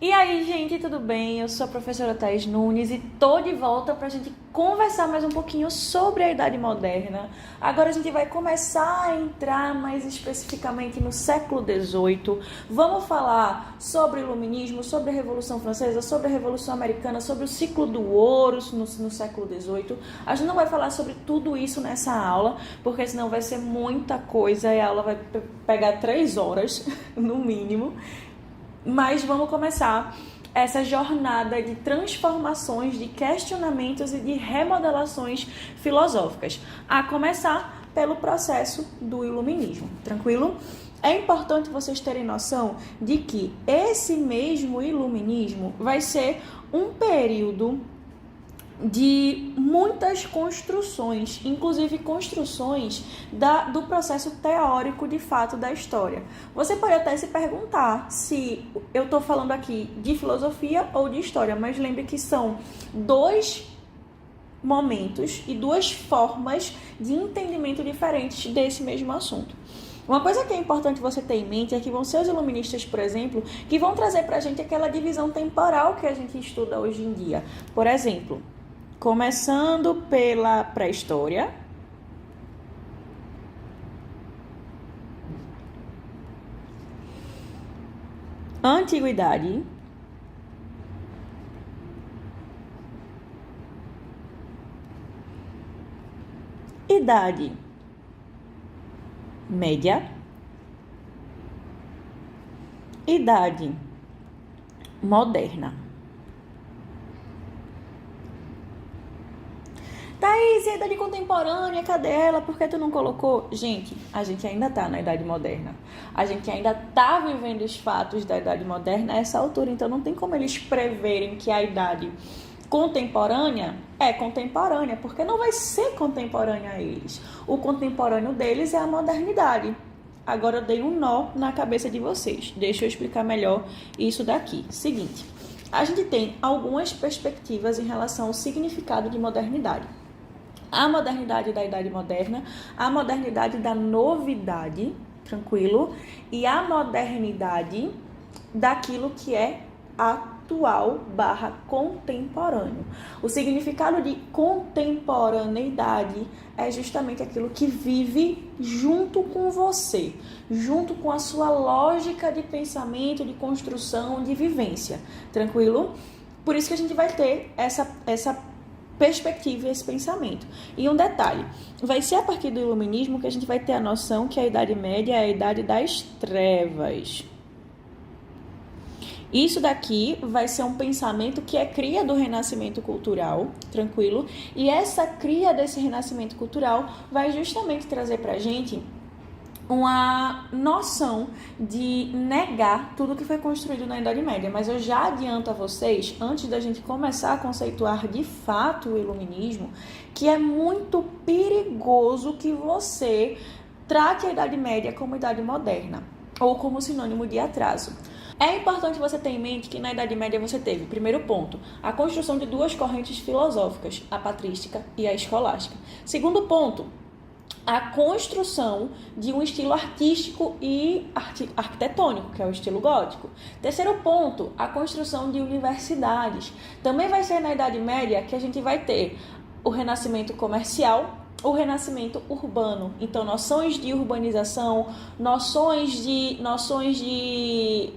E aí, gente, tudo bem? Eu sou a professora Thaís Nunes e tô de volta pra gente conversar mais um pouquinho sobre a Idade Moderna. Agora a gente vai começar a entrar mais especificamente no século XVIII. Vamos falar sobre o Iluminismo, sobre a Revolução Francesa, sobre a Revolução Americana, sobre o ciclo do ouro no século XVIII. A gente não vai falar sobre tudo isso nessa aula, porque senão vai ser muita coisa e a aula vai pegar 3 horas, no mínimo. Mas vamos começar essa jornada de transformações, de questionamentos e de remodelações filosóficas, a começar pelo processo do Iluminismo, tranquilo? É importante vocês terem noção de que esse mesmo Iluminismo vai ser um período de muitas construções, inclusive construções do processo teórico de fato da história. Você pode até se perguntar se eu estou falando aqui de filosofia ou de história, mas lembre que são 2 momentos e 2 formas de entendimento diferentes desse mesmo assunto. Uma coisa que é importante você ter em mente é que vão ser os iluministas, por exemplo, que vão trazer para a gente aquela divisão temporal que a gente estuda hoje em dia. Por exemplo, começando pela pré-história, antiguidade, idade média, idade moderna. Thaís, e a idade contemporânea, cadê ela? Por que tu não colocou? Gente, a gente ainda tá na idade moderna. A gente ainda tá vivendo os fatos da idade moderna a essa altura, então não tem como eles preverem que a idade contemporânea é contemporânea, porque não vai ser contemporânea a eles. O contemporâneo deles é a modernidade. Agora eu dei um nó na cabeça de vocês. Deixa eu explicar melhor isso daqui. Seguinte, a gente tem algumas perspectivas em relação ao significado de modernidade. A modernidade da Idade Moderna, a modernidade da novidade, tranquilo, e a modernidade daquilo que é atual / contemporâneo. O significado de contemporaneidade é justamente aquilo que vive junto com você, junto com a sua lógica de pensamento, de construção, de vivência, tranquilo? Por isso que a gente vai ter essa perspectiva e esse pensamento. E um detalhe, vai ser a partir do Iluminismo que a gente vai ter a noção que a Idade Média é a Idade das Trevas. Isso daqui vai ser um pensamento que é cria do renascimento cultural, tranquilo? E essa cria desse renascimento cultural vai justamente trazer pra gente uma noção de negar tudo que foi construído na Idade Média. Mas eu já adianto a vocês, antes da gente começar a conceituar de fato o Iluminismo, que é muito perigoso que você trate a Idade Média como Idade Moderna, ou como sinônimo de atraso. É importante você ter em mente que na Idade Média você teve, primeiro ponto, a construção de 2 correntes filosóficas, a patrística e a escolástica. Segundo ponto, a construção de um estilo artístico e arquitetônico, que é o estilo gótico. Terceiro ponto, a construção de universidades. Também vai ser na Idade Média que a gente vai ter o renascimento comercial, o renascimento urbano. Então, noções de urbanização, noções de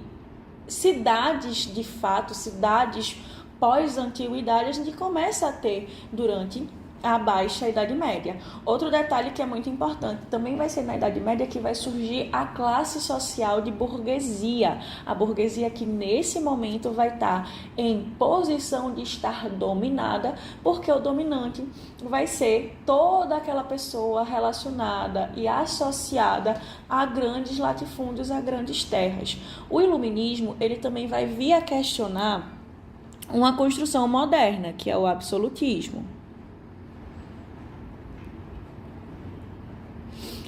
cidades de fato, cidades pós-antiguidade, a gente começa a ter durante a Baixa Idade Média. Outro detalhe que é muito importante, também vai ser na Idade Média que vai surgir a classe social de burguesia. A burguesia que nesse momento vai estar em posição de estar dominada, porque o dominante vai ser toda aquela pessoa relacionada e associada a grandes latifúndios, a grandes terras. O Iluminismo, ele também vai vir a questionar uma construção moderna, que é o absolutismo.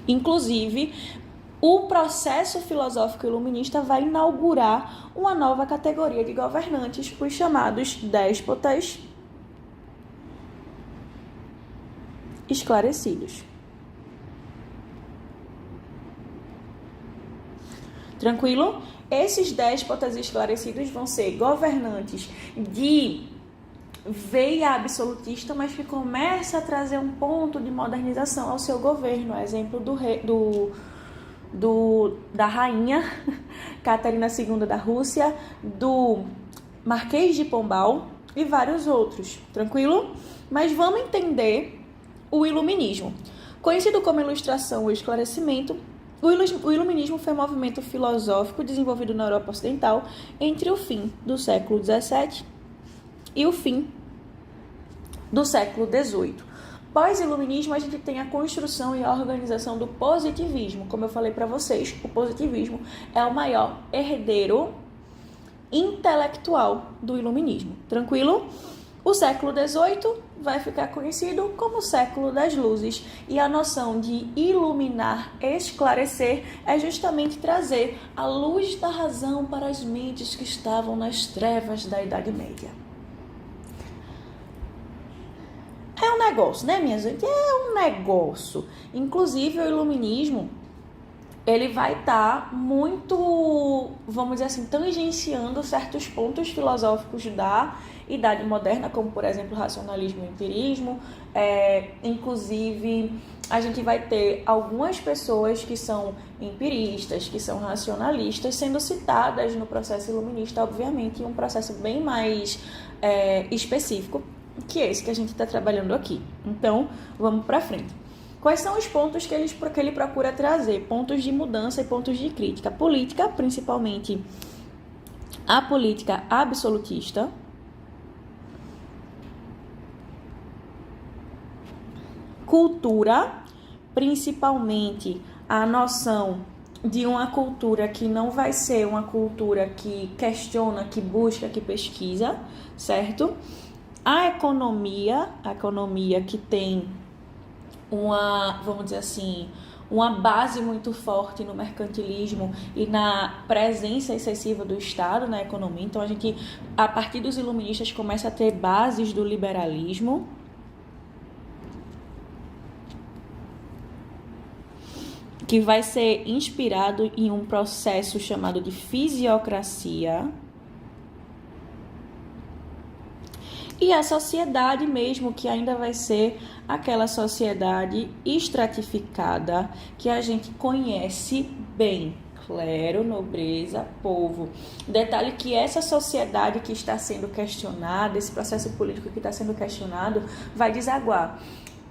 Inclusive, o processo filosófico iluminista vai inaugurar uma nova categoria de governantes, os chamados déspotas esclarecidos. Tranquilo? Esses déspotas esclarecidos vão ser governantes de veia absolutista, mas que começa a trazer um ponto de modernização ao seu governo. Exemplo da rainha Catarina II da Rússia, do Marquês de Pombal e vários outros. Tranquilo? Mas vamos entender o iluminismo. Conhecido como ilustração ou esclarecimento, o iluminismo foi um movimento filosófico desenvolvido na Europa Ocidental entre o fim do século XVII e o fim do século XVIII. Pós-iluminismo, a gente tem a construção e a organização do positivismo. Como eu falei para vocês, o positivismo é o maior herdeiro intelectual do iluminismo. Tranquilo? O século XVIII vai ficar conhecido como o século das luzes, e a noção de iluminar, esclarecer, é justamente trazer a luz da razão para as mentes que estavam nas trevas da Idade Média. É um negócio, né, minha gente? É um negócio. Inclusive, o iluminismo, ele vai estar muito, vamos dizer assim, tangenciando certos pontos filosóficos da Idade Moderna, como, por exemplo, o racionalismo e o empirismo. Inclusive, a gente vai ter algumas pessoas que são empiristas, que são racionalistas, sendo citadas no processo iluminista, obviamente, em um processo bem mais específico, que é esse que a gente está trabalhando aqui. Então, vamos para frente. Quais são os pontos que ele procura trazer? Pontos de mudança e pontos de crítica. Política, principalmente a política absolutista. Cultura, principalmente a noção de uma cultura que não vai ser uma cultura que questiona, que busca, que pesquisa, certo? A economia que tem uma, vamos dizer assim, uma base muito forte no mercantilismo e na presença excessiva do Estado na economia. Então, a gente, a partir dos iluministas, começa a ter bases do liberalismo. Que vai ser inspirado em um processo chamado de fisiocracia. E a sociedade mesmo, que ainda vai ser aquela sociedade estratificada que a gente conhece bem. Clero, nobreza, povo. Detalhe que essa sociedade que está sendo questionada, esse processo político que está sendo questionado, vai desaguar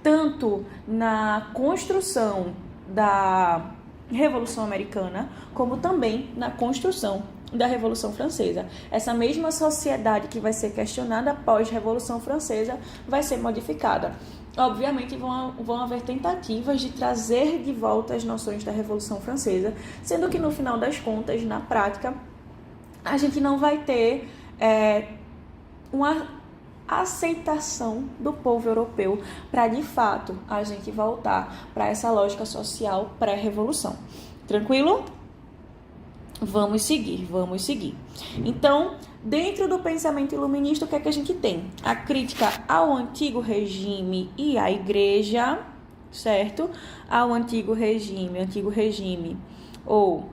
tanto na construção da Revolução Americana, como também na construção da Revolução Francesa. Essa mesma sociedade que vai ser questionada após a Revolução Francesa vai ser modificada. Obviamente vão haver tentativas de trazer de volta as noções da Revolução Francesa, sendo que no final das contas, na prática, a gente não vai ter uma aceitação do povo europeu para, de fato, a gente voltar para essa lógica social pré-revolução. Tranquilo? Vamos seguir. Então, dentro do pensamento iluminista, o que é que a gente tem? A crítica ao antigo regime e à igreja, certo? Ao antigo regime, ou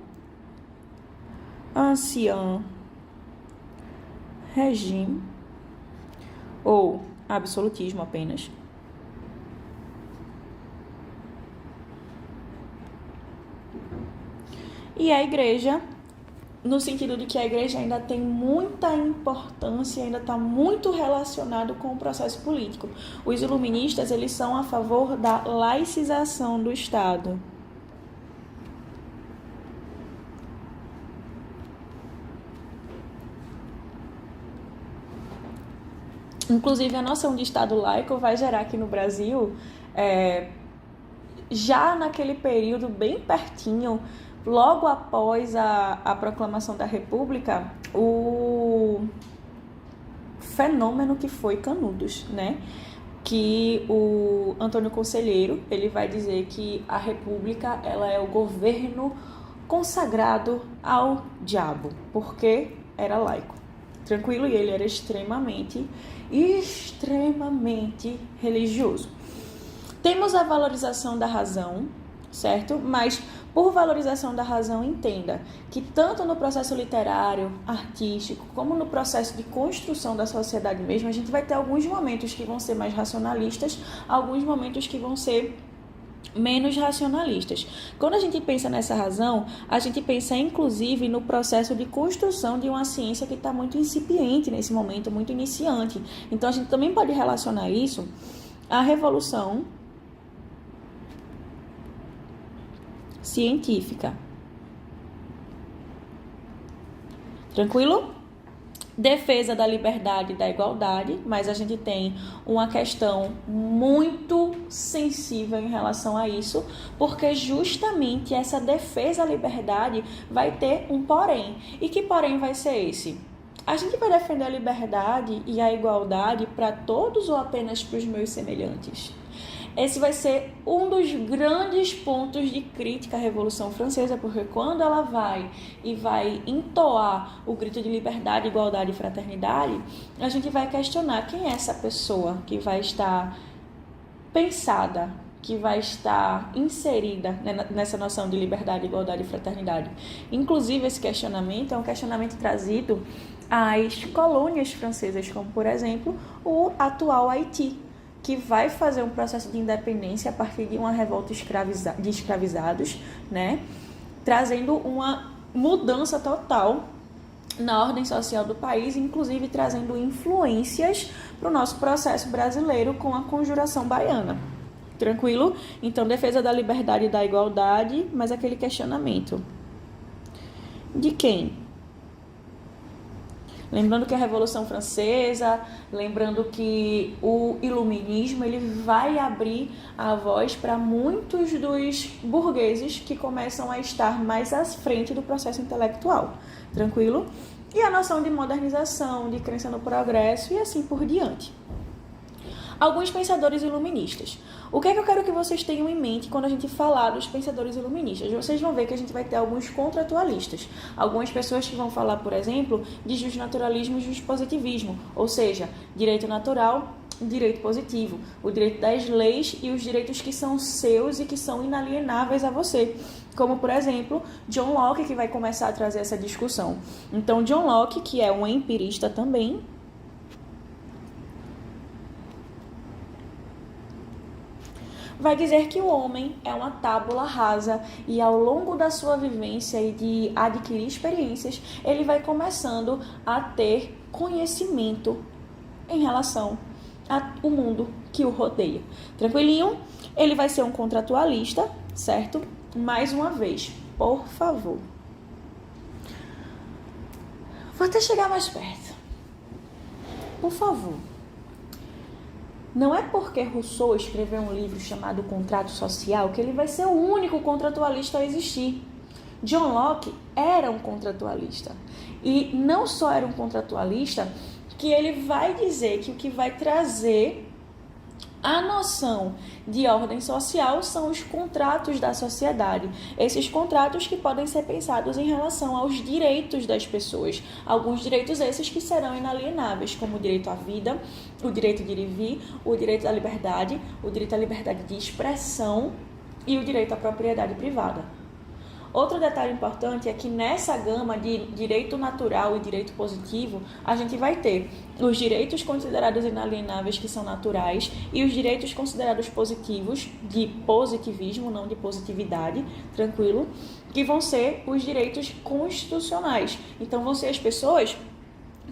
ancien regime, ou absolutismo apenas. E a igreja, no sentido de que a igreja ainda tem muita importância, ainda está muito relacionado com o processo político. Os iluministas, eles são a favor da laicização do Estado. Inclusive, a noção de Estado laico vai gerar aqui no Brasil, já naquele período bem pertinho, logo após a proclamação da República, o fenômeno que foi Canudos, né? Que o Antônio Conselheiro, ele vai dizer que a República, ela é o governo consagrado ao diabo, porque era laico. Tranquilo? E ele era extremamente religioso. Temos a valorização da razão, certo? Mas Por valorização da razão, entenda que tanto no processo literário, artístico, como no processo de construção da sociedade mesmo, a gente vai ter alguns momentos que vão ser mais racionalistas, alguns momentos que vão ser menos racionalistas. Quando a gente pensa nessa razão, a gente pensa inclusive no processo de construção de uma ciência que está muito incipiente nesse momento, muito iniciante. Então a gente também pode relacionar isso à revolução científica. Tranquilo? Defesa da liberdade e da igualdade, mas a gente tem uma questão muito sensível em relação a isso, porque justamente essa defesa da liberdade vai ter um porém. E que porém vai ser esse? A gente vai defender a liberdade e a igualdade para todos ou apenas para os meus semelhantes? Esse vai ser um dos grandes pontos de crítica à Revolução Francesa, porque quando ela vai entoar o grito de liberdade, igualdade e fraternidade, a gente vai questionar quem é essa pessoa que vai estar pensada, que vai estar inserida nessa noção de liberdade, igualdade e fraternidade. Inclusive, esse questionamento é um questionamento trazido às colônias francesas, como, por exemplo, o atual Haiti, que vai fazer um processo de independência a partir de uma revolta de escravizados, né? Trazendo uma mudança total na ordem social do país, inclusive trazendo influências para o nosso processo brasileiro com a Conjuração Baiana. Tranquilo? Então, defesa da liberdade e da igualdade, mas aquele questionamento. De quem? Lembrando que a Revolução Francesa, lembrando que o iluminismo, ele vai abrir a voz para muitos dos burgueses que começam a estar mais à frente do processo intelectual. Tranquilo? E a noção de modernização, de crença no progresso e assim por diante. Alguns pensadores iluministas. O que é que eu quero que vocês tenham em mente quando a gente falar dos pensadores iluministas? Vocês vão ver que a gente vai ter alguns contratualistas. Algumas pessoas que vão falar, por exemplo, de justnaturalismo e justpositivismo, ou seja, direito natural, direito positivo, o direito das leis e os direitos que são seus e que são inalienáveis a você. Como, por exemplo, John Locke, que vai começar a trazer essa discussão. Então, John Locke, que é um empirista também, vai dizer que o homem é uma tábula rasa e ao longo da sua vivência e de adquirir experiências, ele vai começando a ter conhecimento em relação ao mundo que o rodeia. Tranquilinho? Ele vai ser um contratualista, certo? Mais uma vez, por favor. Vou até chegar mais perto. Por favor. Não é porque Rousseau escreveu um livro chamado Contrato Social que ele vai ser o único contratualista a existir. John Locke era um contratualista. E não só era um contratualista, que ele vai dizer que o que vai trazer a noção de ordem social são os contratos da sociedade. Esses contratos que podem ser pensados em relação aos direitos das pessoas. Alguns direitos esses que serão inalienáveis, como o direito à vida, o direito de ir e vir, o direito à liberdade, o direito à liberdade de expressão e o direito à propriedade privada. Outro detalhe importante é que nessa gama de direito natural e direito positivo, a gente vai ter os direitos considerados inalienáveis, que são naturais, e os direitos considerados positivos, de positivismo, não de positividade, tranquilo, que vão ser os direitos constitucionais. Então, vão ser as pessoas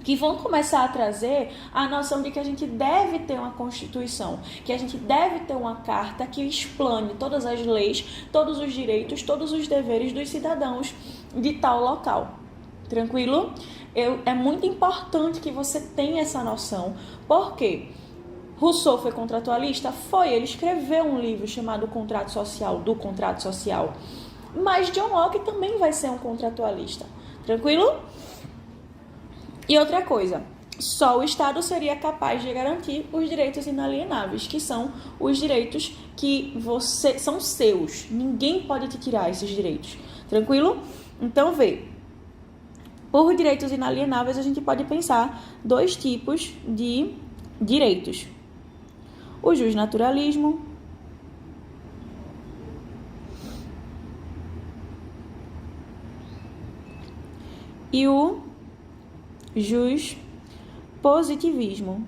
que vão começar a trazer a noção de que a gente deve ter uma Constituição, que a gente deve ter uma carta que explane todas as leis, todos os direitos, todos os deveres dos cidadãos de tal local. Tranquilo? É muito importante que você tenha essa noção. Por quê? Rousseau foi contratualista? Foi. Ele escreveu um livro chamado Contrato Social, do Contrato Social. Mas John Locke também vai ser um contratualista. Tranquilo? E outra coisa, só o Estado seria capaz de garantir os direitos inalienáveis, que são os direitos que são seus. Ninguém pode te tirar esses direitos. Tranquilo? Então, vê. Por direitos inalienáveis, a gente pode pensar dois tipos de direitos. O justnaturalismo e o positivismo.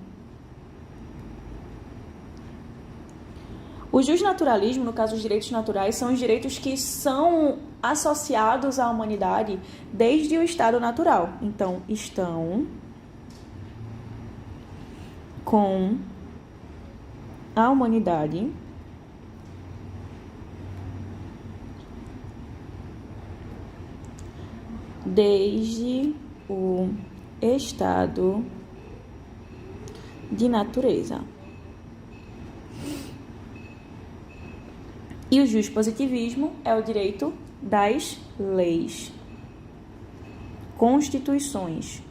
O justnaturalismo, no caso os direitos naturais, são os direitos que são associados à humanidade desde o estado natural. Então, estão com a humanidade desde o estado de natureza. E o positivismo é o direito das leis, constituições.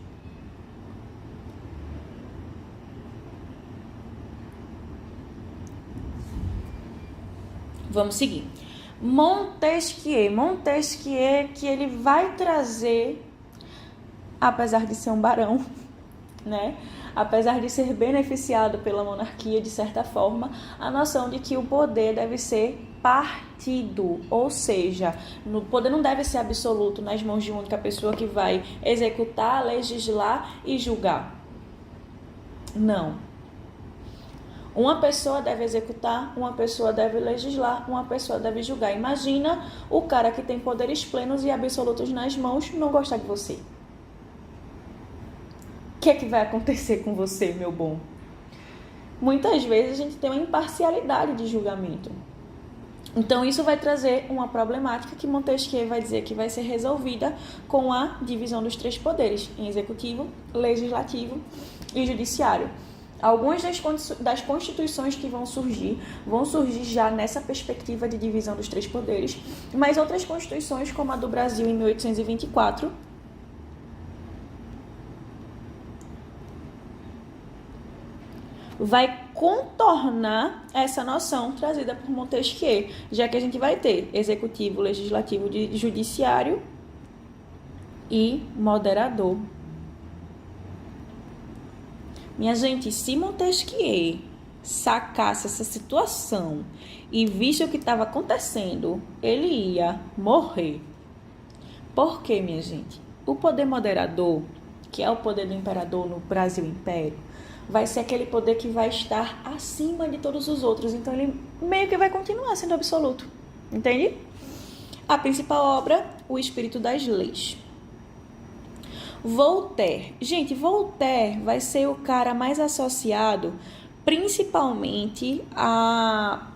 Vamos seguir. Montesquieu, que ele vai trazer, apesar de ser um barão, né? Apesar de ser beneficiado pela monarquia de certa forma, a noção de que o poder deve ser partido, ou seja, o poder não deve ser absoluto nas mãos de uma única pessoa que vai executar, legislar e julgar. Não. Uma pessoa deve executar, uma pessoa deve legislar, uma pessoa deve julgar. Imagina o cara que tem poderes plenos e absolutos nas mãos não gostar de você. O que é que vai acontecer com você, meu bom? Muitas vezes a gente tem uma imparcialidade de julgamento. Então, isso vai trazer uma problemática que Montesquieu vai dizer que vai ser resolvida com a divisão dos três poderes, em executivo, legislativo e judiciário. Algumas das constituições que vão surgir já nessa perspectiva de divisão dos três poderes, mas outras constituições, como a do Brasil em 1824, vai contornar essa noção trazida por Montesquieu, já que a gente vai ter executivo, legislativo, judiciário e moderador. Minha gente, se Montesquieu sacasse essa situação e visse o que estava acontecendo, ele ia morrer. Por quê, minha gente? O poder moderador, que é o poder do imperador no Brasil Império, vai ser aquele poder que vai estar acima de todos os outros. Então, ele meio que vai continuar sendo absoluto. Entende? A principal obra, O Espírito das Leis. Voltaire. Gente, Voltaire vai ser o cara mais associado principalmente a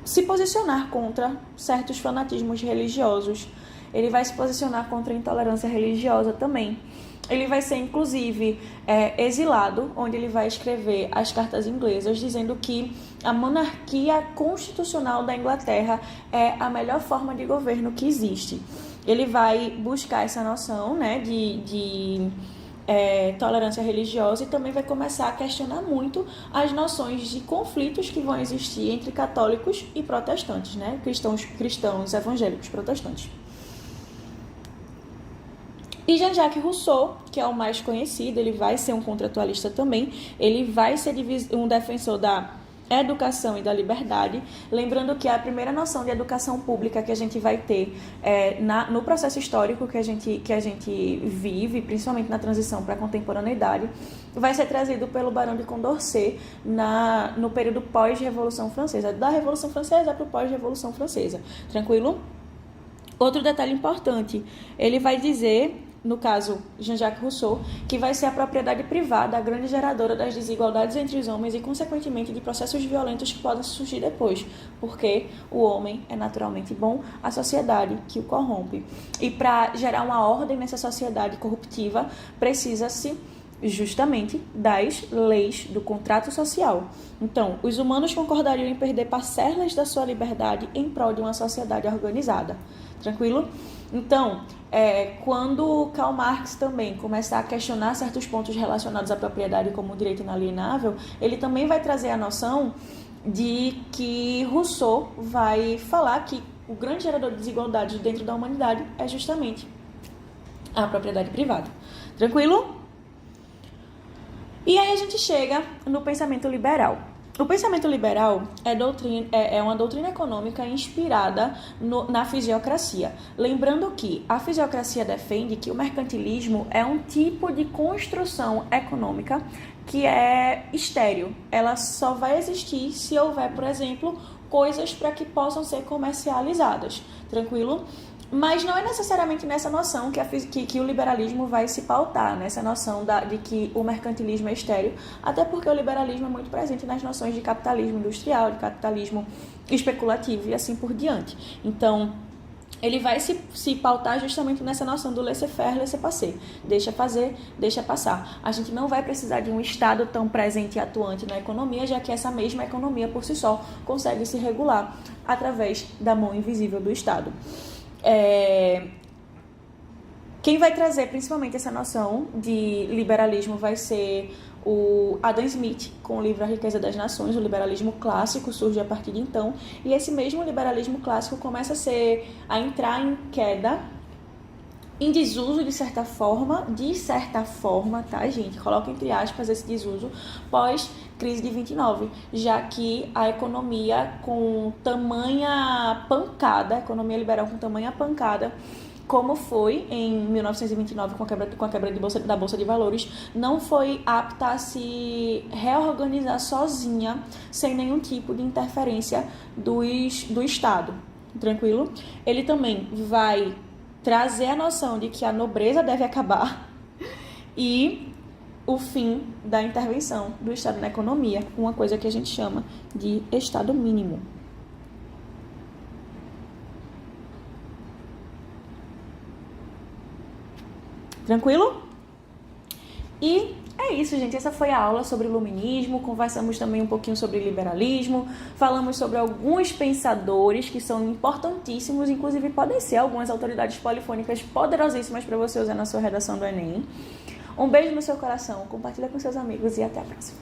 se posicionar contra certos fanatismos religiosos. Ele vai se posicionar contra a intolerância religiosa também. Ele vai ser, inclusive, exilado, onde ele vai escrever as cartas inglesas, dizendo que a monarquia constitucional da Inglaterra é a melhor forma de governo que existe. Ele vai buscar essa noção, né, de tolerância religiosa e também vai começar a questionar muito as noções de conflitos que vão existir entre católicos e protestantes, né, cristãos evangélicos protestantes. E Jean-Jacques Rousseau, que é o mais conhecido, ele vai ser um contratualista também, ele vai ser um defensor da educação e da liberdade, lembrando que a primeira noção de educação pública que a gente vai ter no processo histórico que a gente vive, principalmente na transição para a contemporaneidade, vai ser trazido pelo Barão de Condorcet no período pós-Revolução Francesa, da Revolução Francesa para o pós-Revolução Francesa. Tranquilo? Outro detalhe importante, ele vai dizer, no caso Jean-Jacques Rousseau, que vai ser a propriedade privada a grande geradora das desigualdades entre os homens e, consequentemente, de processos violentos que podem surgir depois, porque o homem é naturalmente bom, a sociedade que o corrompe. E para gerar uma ordem nessa sociedade corruptiva, precisa-se justamente das leis do contrato social. Então, os humanos concordariam em perder parcelas da sua liberdade em prol de uma sociedade organizada. Tranquilo? Então, quando Karl Marx também começar a questionar certos pontos relacionados à propriedade como direito inalienável, ele também vai trazer a noção de que Rousseau vai falar que o grande gerador de desigualdades dentro da humanidade é justamente a propriedade privada. Tranquilo? E aí a gente chega no pensamento liberal. O pensamento liberal é uma doutrina econômica inspirada na fisiocracia. Lembrando que a fisiocracia defende que o mercantilismo é um tipo de construção econômica que é estéril. Ela só vai existir se houver, por exemplo, coisas para que possam ser comercializadas. Tranquilo? Mas não é necessariamente nessa noção que o liberalismo vai se pautar, nessa noção de que o mercantilismo é estéril, até porque o liberalismo é muito presente nas noções de capitalismo industrial, de capitalismo especulativo e assim por diante. Então, ele vai se pautar justamente nessa noção do laissez-faire, laissez-passer. Deixa fazer, deixa passar. A gente não vai precisar de um Estado tão presente e atuante na economia, já que essa mesma economia, por si só, consegue se regular através da mão invisível do Estado. Quem vai trazer principalmente essa noção de liberalismo vai ser o Adam Smith, com o livro A Riqueza das Nações. O liberalismo clássico surge a partir de então, e esse mesmo liberalismo clássico começa a entrar em queda, em desuso de certa forma, tá, gente? Coloca entre aspas esse desuso, pós-crise de 29, já que a economia com tamanha pancada, a economia liberal com tamanha pancada, como foi em 1929 com a quebra da Bolsa de Valores, não foi apta a se reorganizar sozinha, sem nenhum tipo de interferência do Estado. Tranquilo? Ele também vai trazer a noção de que a nobreza deve acabar e o fim da intervenção do Estado na economia, uma coisa que a gente chama de Estado mínimo. Tranquilo? E é isso, gente. Essa foi a aula sobre iluminismo. Conversamos também um pouquinho sobre liberalismo. Falamos sobre alguns pensadores que são importantíssimos. Inclusive, podem ser algumas autoridades polifônicas poderosíssimas para você usar na sua redação do Enem. Um beijo no seu coração. Compartilha com seus amigos e até a próxima.